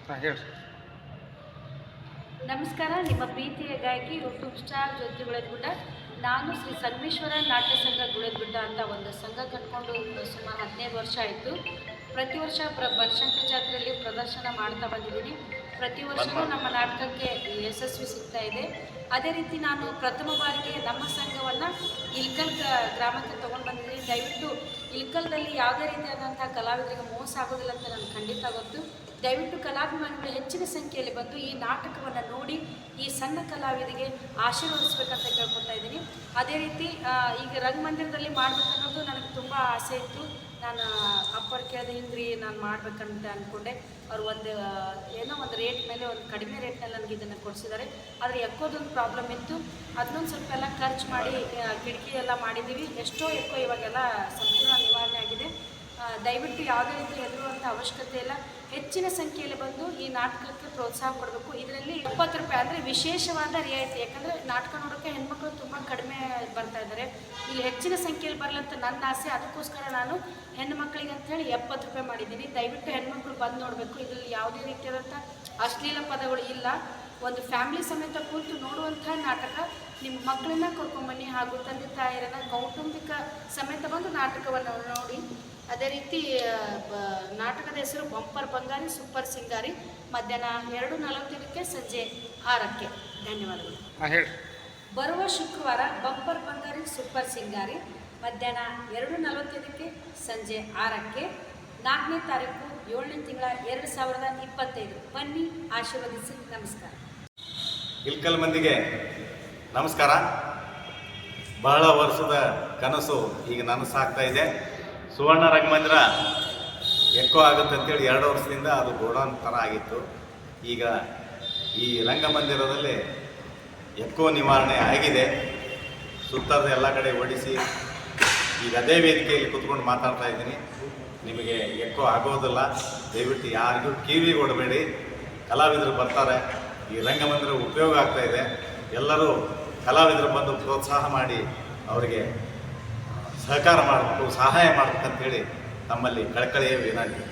ಹೇಳಿ. ನಮಸ್ಕಾರ. ನಿಮ್ಮ ಪ್ರೀತಿಯ ಗಾಯಕಿ ಯೂಟ್ಯೂಬ್ ಸ್ಟಾರ್ ಜ್ಯೋತಿ ಗುಳೇದಗುಡ್ಡ. ನಾನು ಶ್ರೀ ಸಂಗಮೇಶ್ವರ ನಾಟ್ಯ ಸಂಘ ಗುಳೇದಗುಡ್ಡ ಅಂತ ಒಂದು ಸಂಘ ಕಟ್ಕೊಂಡು ಸುಮಾರು 15 ವರ್ಷ ಆಯಿತು. ಪ್ರತಿ ವರ್ಷ ಬನಶಂಕರಿ ಜಾತ್ರೆಯಲ್ಲಿ ಪ್ರದರ್ಶನ ಮಾಡ್ತಾ ಬಂದಿದ್ದೀನಿ. ಪ್ರತಿ ವರ್ಷವೂ ನಮ್ಮ ನಾಟಕಕ್ಕೆ ಯಶಸ್ವಿ ಸಿಗ್ತಾ ಇದೆ. ಅದೇ ರೀತಿ ನಾನು ಪ್ರಥಮ ಬಾರಿಗೆ ನಮ್ಮ ಸಂಘವನ್ನು ಇಲ್ಕಲ್ ಗ್ರಾಮಕ್ಕೆ ತೊಗೊಂಡು ಬಂದಿದ್ದೀನಿ. ದಯವಿಟ್ಟು ಇಲ್ಕಲ್ದಲ್ಲಿ ಯಾವುದೇ ರೀತಿಯಾದಂಥ ಕಲಾವಿದರಿಗೆ ಮೋಸ ಆಗೋದಿಲ್ಲ ಅಂತ ನನಗೆ ಖಂಡಿತ ಗೊತ್ತು. ದಯವಿಟ್ಟು ಕಲಾಭಿಮಾನಿಗಳು ಹೆಚ್ಚಿನ ಸಂಖ್ಯೆಯಲ್ಲಿ ಬಂದು ಈ ನಾಟಕವನ್ನು ನೋಡಿ ಈ ಸಣ್ಣ ಕಲಾವಿದರಿಗೆ ಆಶೀರ್ವದಿಸ್ಬೇಕಂತ ಕೇಳ್ಕೊತಾ ಇದ್ದೀನಿ. ಅದೇ ರೀತಿ ಈಗ ರಂಗಮಂದಿರದಲ್ಲಿ ಮಾಡ್ಬೇಕನ್ನೋದು ನನಗೆ ತುಂಬ ಆಸೆ ಇತ್ತು. ನಾನು ಅಪ್ಪರು ಕೇಳಿದೆ, ಹಿಂಗ್ರಿ ನಾನು ಮಾಡ್ಬೇಕಂತ ಅಂದ್ಕೊಂಡೆ. ಅವರು ಏನೋ ಒಂದು ರೇಟ್ ಮೇಲೆ ಒಂದು ಕಡಿಮೆ ರೇಟ್ನಲ್ಲಿ ನನಗೆ ಇದನ್ನು ಕೊಡಿಸಿದ್ದಾರೆ. ಆದರೆ ಎಕ್ಕೋದೊಂದು ಪ್ರಾಬ್ಲಮ್ ಇತ್ತು. ಅದನ್ನೊಂದು ಸ್ವಲ್ಪ ಎಲ್ಲ ಖರ್ಚು ಮಾಡಿ ಕಿಟಕಿ ಎಲ್ಲ ಮಾಡಿದ್ದೀವಿ. ಎಷ್ಟೋ ಎಕ್ಕೋ ಇವಾಗೆಲ್ಲ ಸಂಪೂರ್ಣ ನಿವಾರಣೆ ಆಗಿದೆ. ದಯವಿಟ್ಟು ಯಾವುದೇ ರೀತಿ ಹೆದರುವಂಥ ಅವಶ್ಯಕತೆ ಇಲ್ಲ. ಹೆಚ್ಚಿನ ಸಂಖ್ಯೆಯಲ್ಲಿ ಬಂದು ಈ ನಾಟಕಕ್ಕೆ ಪ್ರೋತ್ಸಾಹ ಕೊಡಬೇಕು. ಇದರಲ್ಲಿ 20 ರೂಪಾಯಿ ಅಂದರೆ ವಿಶೇಷವಾದ ರಿಯಾಯಿತಿ. ಯಾಕಂದರೆ ನಾಟಕ ನೋಡೋಕ್ಕೆ ಹೆಣ್ಮಕ್ಳು ತುಂಬ ಕಡಿಮೆ ಬರ್ತಾ ಇದ್ದಾರೆ. ಇಲ್ಲಿ ಹೆಚ್ಚಿನ ಸಂಖ್ಯೆಯಲ್ಲಿ ಬರಲಂತ ನನ್ನ ಆಸೆ. ಅದಕ್ಕೋಸ್ಕರ ನಾನು ಹೆಣ್ಣು ಮಕ್ಕಳಿಗೆ ಅಂಥೇಳಿ 70 ರೂಪಾಯಿ ಮಾಡಿದ್ದೀನಿ. ದಯವಿಟ್ಟು ಹೆಣ್ಮಕ್ಳು ಬಂದು ನೋಡಬೇಕು. ಇದರಲ್ಲಿ ಯಾವುದೇ ರೀತಿಯಾದಂಥ ಅಶ್ಲೀಲ ಪದಗಳು ಇಲ್ಲ. ಒಂದು ಫ್ಯಾಮಿಲಿ ಸಮೇತ ಕೂತು ನೋಡುವಂಥ ನಾಟಕ. ನಿಮ್ಮ ಮಕ್ಕಳನ್ನ ಕರ್ಕೊಂಬನ್ನಿ, ಹಾಗೂ ತಂದೆ ತಾಯಿಯರನ್ನು ಕೌಟುಂಬಿಕ ಸಮೇತ ಬಂದು ನಾಟಕವನ್ನು ನೋಡಿ. ಅದೇ ರೀತಿ ನಾಟಕದ ಹೆಸರು ಬಂಪರ್ ಬಂಗಾರಿ ಸೂಪರ್ ಸಿಂಗಾರಿ. ಮಧ್ಯಾಹ್ನ 2:45ಕ್ಕೆ, ಸಂಜೆ 6ಕ್ಕೆ. ಧನ್ಯವಾದಗಳು. ಹೇಳಿ. ಬರುವ ಶುಕ್ರವಾರ ಬಂಪರ್ ಬಂಗಾರಿ ಸೂಪರ್ ಸಿಂಗಾರಿ ಮಧ್ಯಾಹ್ನ 2:45ಕ್ಕೆ, ಸಂಜೆ 6ಕ್ಕೆ. 4ನೇ ತಾರೀಕು 7ನೇ ತಿಂಗಳ 2025. ಬನ್ನಿ, ಆಶೀರ್ವದಿಸಿ. ನಮಸ್ಕಾರ. ಇಲ್ಕಲ್ ಮಂದಿಗೆ ನಮಸ್ಕಾರ. ಬಹಳ ವರ್ಷದ ಕನಸು ಈಗ ನನಸಾಗ್ತಾ ಇದೆ. ಸುವರ್ಣ ರಂಗಮಂದಿರ ಎಕ್ಕೋ ಆಗುತ್ತೆ ಅಂತೇಳಿ 2 ವರ್ಷದಿಂದ ಅದು ಗೋಡೌನ್ ಥರ ಆಗಿತ್ತು. ಈಗ ಈ ರಂಗಮಂದಿರದಲ್ಲಿ ಎಕ್ಕೋ ನಿವಾರಣೆ ಆಗಿದೆ. ಸುತ್ತದ ಎಲ್ಲ ಕಡೆ ಓಡಿಸಿ ಈಗ ಅದೇ ವೇದಿಕೆಯಲ್ಲಿ ಕೂತ್ಕೊಂಡು ಮಾತಾಡ್ತಾ ಇದ್ದೀನಿ. ನಿಮಗೆ ಎಕ್ಕೋ ಆಗೋದಿಲ್ಲ. ದಯವಿಟ್ಟು ಯಾರಿಗೂ ಕಿವಿ ಕೊಡಬೇಡಿ. ಕಲಾವಿದರು ಬರ್ತಾರೆ. ಈ ರಂಗಮಂದಿರ ಉಪಯೋಗ ಆಗ್ತಾ ಇದೆ. ಎಲ್ಲರೂ ಕಲಾವಿದರು ಬಂದು ಪ್ರೋತ್ಸಾಹ ಮಾಡಿ ಅವರಿಗೆ ಸಹಕಾರ ಮಾಡಬೇಕು, ಸಹಾಯ ಮಾಡಬೇಕಂತೇಳಿ ತಮ್ಮಲ್ಲಿ ಕಳಕಳಿಯ ವಿನಂತಿ.